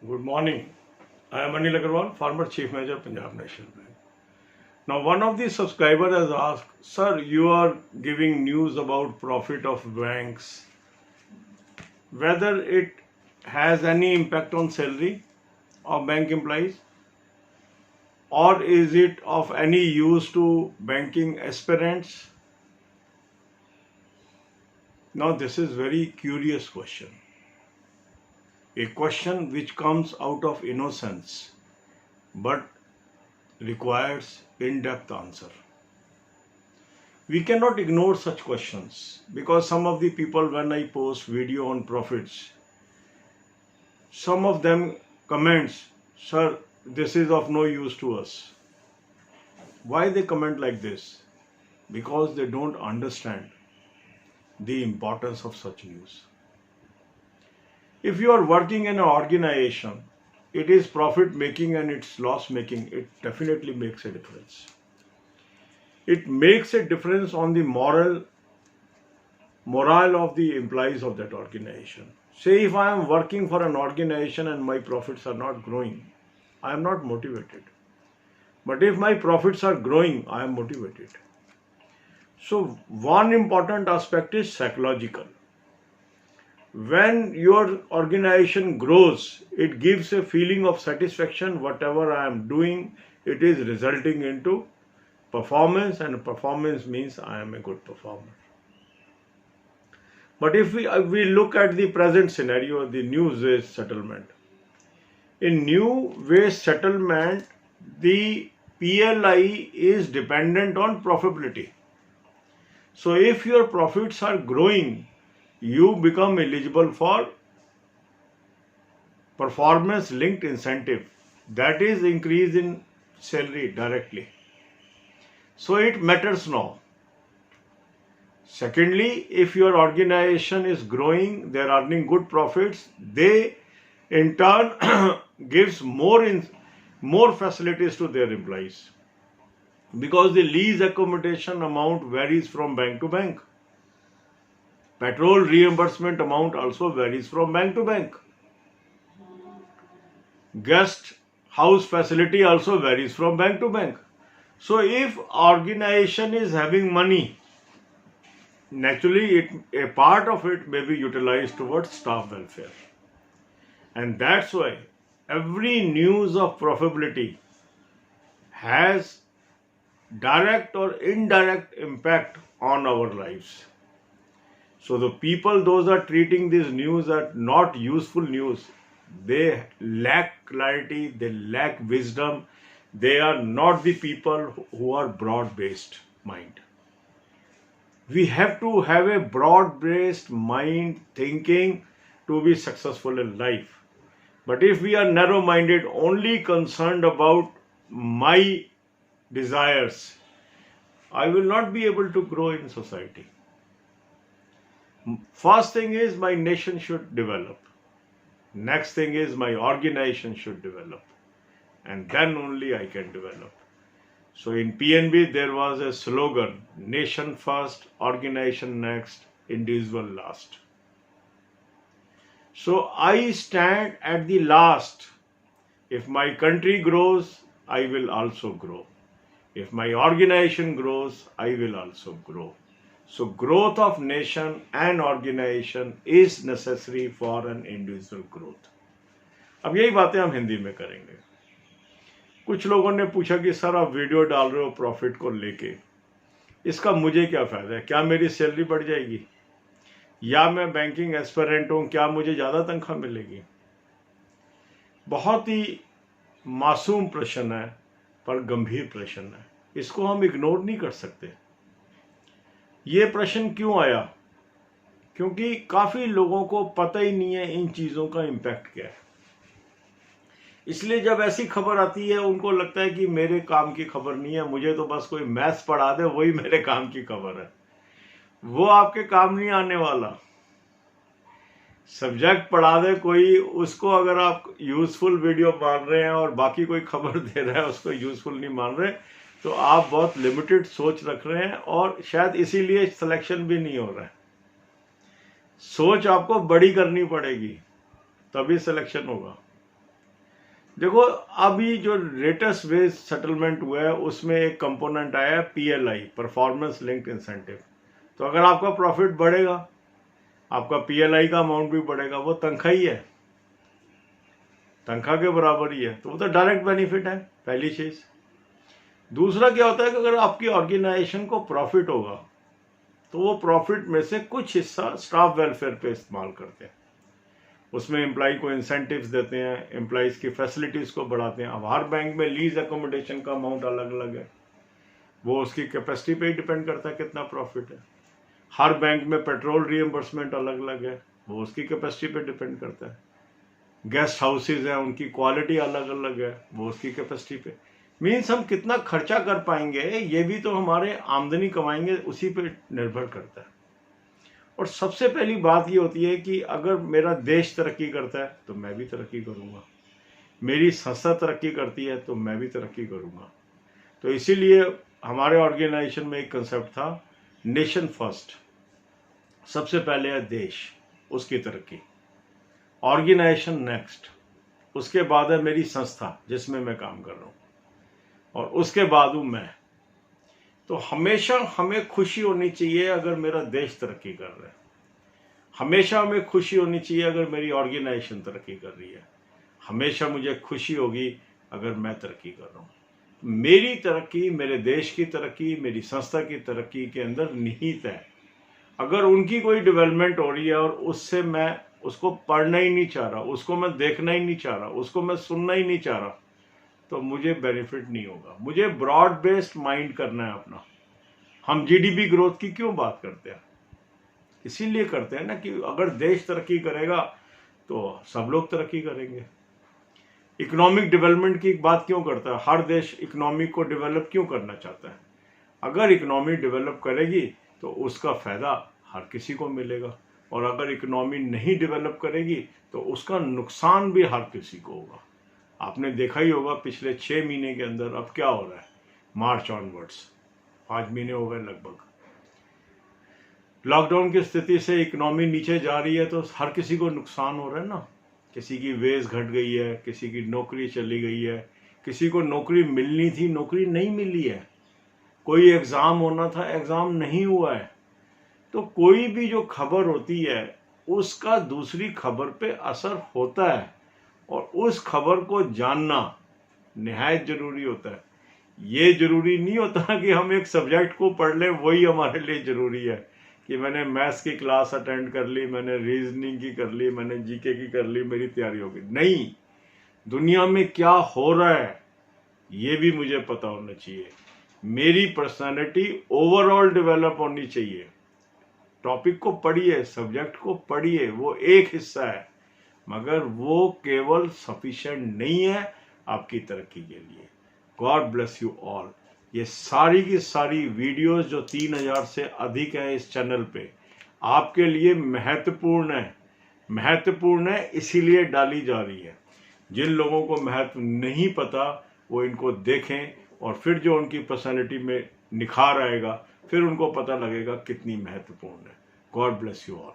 Good morning. I am Anil Agarwal, former Chief Manager, Punjab National Bank. Now, one of the subscribers has asked, Sir, you are giving news about profit of banks, whether it has any impact on salary of bank employees, or is it of any use to banking aspirants? Now, this is very curious question. A question which comes out of innocence, but requires in-depth answer. We cannot ignore such questions because some of the people, when I post video on profits, some of them comments, sir, this is of no use to us. Why they comment like this? Because they don't understand the importance of such news. If you are working in an organization, it is profit making and it's loss making, it definitely makes a difference. It makes a difference on the morale of the employees of that organization. Say if I am working for an organization and my profits are not growing, I am not motivated. But if my profits are growing, I am motivated. So one important aspect is psychological. When your organization grows, it gives a feeling of satisfaction. Whatever I am doing, it is resulting into performance, and performance means I am a good performer. But if we look at the present scenario, the new waste settlement. In new waste settlement, the PLI is dependent on profitability. So if your profits are growing, you become eligible for performance linked incentive, that is increase in salary directly. So it matters now. Secondly, if your organization is growing, they are earning good profits, they in turn gives more facilities to their employees, because the lease accommodation amount varies from bank to bank. Petrol reimbursement amount also varies from bank to bank. Guest house facility also varies from bank to bank. So if organization is having money, naturally a part of it may be utilized towards staff welfare. And that's why every news of profitability has direct or indirect impact on our lives. So the people, those are treating this news as not useful news, they lack clarity, they lack wisdom, they are not the people who are broad-based mind. We have to have a broad-based mind thinking to be successful in life. But if we are narrow-minded, only concerned about my desires, I will not be able to grow in society. First thing is my nation should develop. Next thing is my organization should develop. And then only I can develop. So in PNB there was a slogan, nation first, organization next, individual last. So I stand at the last. If my country grows, I will also grow. If my organization grows, I will also grow. So growth of nation and organization is necessary for an individual growth. अब यही बातें हम हिंदी में करेंगे. कुछ लोगों ने पूछा कि सर आप वीडियो डाल रहे हो प्रॉफिट को लेके, इसका मुझे क्या फायदा है? क्या मेरी सैलरी बढ़ जाएगी? या मैं बैंकिंग एस्पिरेंट हूं, क्या मुझे ज्यादा तनख्वाह मिलेगी? बहुत ही मासूम प्रश्न है, पर गंभीर प्रश्न है. इसको हम इग्नोर नहीं कर सकते. ये प्रश्न क्यों आया? क्योंकि काफी लोगों को पता ही नहीं है इन चीजों का इम्पैक्ट क्या है. इसलिए जब ऐसी खबर आती है उनको लगता है कि मेरे काम की खबर नहीं है, मुझे तो बस कोई मैथ्स पढ़ा दे वही मेरे काम की खबर है. वो आपके काम नहीं आने वाला. सब्जेक्ट पढ़ा दे कोई, उसको अगर आप यूजफुल वीडियो मान रहे हैं और बाकी कोई खबर दे रहा है उसको यूजफुल नहीं मान रहे, तो आप बहुत लिमिटेड सोच रख रहे हैं और शायद इसीलिए सिलेक्शन भी नहीं हो रहा है. सोच आपको बड़ी करनी पड़ेगी, तभी सिलेक्शन होगा. देखो, अभी जो लेटेस्ट वेज सेटलमेंट हुआ है उसमें एक कंपोनेंट आया है PLI, परफॉर्मेंस लिंक्ड इंसेंटिव। तो अगर आपका प्रॉफिट बढ़ेगा, आपका PLI का अमाउंट भी बढ़ेगा, वो तनख्वाह ही है, तनख्वाह के बराबर ही है, तो वो तो डायरेक्ट बेनिफिट है, पहली चीज। दूसरा क्या होता है कि अगर आपकी ऑर्गेनाइजेशन को प्रॉफिट होगा तो वो प्रॉफिट में से कुछ हिस्सा स्टाफ वेलफेयर पे इस्तेमाल करते हैं, उसमें एम्प्लॉय को इंसेंटिव्स देते हैं, एम्प्लॉयज की फैसिलिटीज को बढ़ाते हैं। अब हर बैंक में लीज अकोमोडेशन का अमाउंट अलग अलग है, वो उसकी कैपेसिटी पे ही डिपेंड करता है कितना प्रॉफिट है। हर बैंक में पेट्रोल रिएम्बर्समेंट अलग अलग है, वो उसकी कैपेसिटी पे डिपेंड करता है। गेस्ट हाउसेज हैं, उनकी क्वालिटी अलग अलग है, वो उसकी कैपेसिटी पे। मीन्स हम कितना खर्चा कर पाएंगे ये भी तो हमारे आमदनी कमाएंगे उसी पे निर्भर करता है। और सबसे पहली बात ये होती है कि अगर मेरा देश तरक्की करता है तो मैं भी तरक्की करूंगा, मेरी संस्था तरक्की करती है तो मैं भी तरक्की करूंगा। तो इसीलिए हमारे ऑर्गेनाइजेशन में एक कंसेप्ट था, नेशन फर्स्ट। सबसे पहले है देश, उसकी तरक्की, ऑर्गेनाइजेशन नेक्स्ट, उसके बाद है मेरी संस्था जिसमें मैं काम कर रहा हूं, और उसके बाद हूं मैं। तो हमेशा हमें खुशी होनी चाहिए अगर मेरा देश तरक्की कर रहा है, हमेशा हमें खुशी होनी चाहिए अगर मेरी ऑर्गेनाइजेशन तरक्की कर रही है, हमेशा मुझे खुशी होगी अगर मैं तरक्की कर रहा हूँ। मेरी तरक्की, मेरे देश की तरक्की, मेरी संस्था की तरक्की के अंदर निहित है। अगर उनकी कोई डेवलपमेंट हो रही है और उससे मैं उसको पढ़ना ही नहीं चाह रहा, उसको मैं देखना ही नहीं चाह रहा, उसको मैं सुनना ही नहीं चाह रहा, तो मुझे बेनिफिट नहीं होगा। मुझे ब्रॉड बेस्ड माइंड करना है अपना। हम GDP ग्रोथ की क्यों बात करते हैं? इसीलिए करते हैं ना कि अगर देश तरक्की करेगा तो सब लोग तरक्की करेंगे। इकोनॉमिक डेवलपमेंट की बात क्यों करता है? हर देश इकोनॉमी को डेवलप क्यों करना चाहता है? अगर इकोनॉमी डेवलप करेगी तो उसका फायदा हर किसी को मिलेगा, और अगर इकोनॉमी नहीं डेवलप करेगी तो उसका नुकसान भी हर किसी को होगा। आपने देखा ही होगा पिछले 6 महीने के अंदर अब क्या हो रहा है, मार्च ऑनवर्ड्स 5 महीने हो गए लगभग, लॉकडाउन की स्थिति से इकोनॉमी नीचे जा रही है, तो हर किसी को नुकसान हो रहा है ना। किसी की वेज घट गई है, किसी की नौकरी चली गई है, किसी को नौकरी मिलनी थी, नौकरी नहीं मिली है, कोई एग्जाम होना था, एग्जाम नहीं हुआ है। तो कोई भी जो खबर होती है उसका दूसरी खबर पे असर होता है, और उस खबर को जानना निहायत जरूरी होता है। ये जरूरी नहीं होता कि हम एक सब्जेक्ट को पढ़ लें वही हमारे लिए जरूरी है, कि मैंने मैथ्स की क्लास अटेंड कर ली, मैंने रीजनिंग की कर ली, मैंने जीके की कर ली, मेरी तैयारी होगी। नहीं, दुनिया में क्या हो रहा है ये भी मुझे पता होना चाहिए। मेरी पर्सनालिटी ओवरऑल डेवलप होनी चाहिए। टॉपिक को पढ़िए, सब्जेक्ट को पढ़िए, वो एक हिस्सा है, मगर वो केवल सफिशिएंट नहीं है आपकी तरक्की के लिए। God bless you all. ये सारी की सारी वीडियोस जो 3000 से अधिक है इस चैनल पे, आपके लिए महत्वपूर्ण है इसीलिए डाली जा रही है। जिन लोगों को महत्व नहीं पता वो इनको देखें, और फिर जो उनकी पर्सनैलिटी में निखार आएगा फिर उनको पता लगेगा कितनी महत्वपूर्ण है। God bless you all.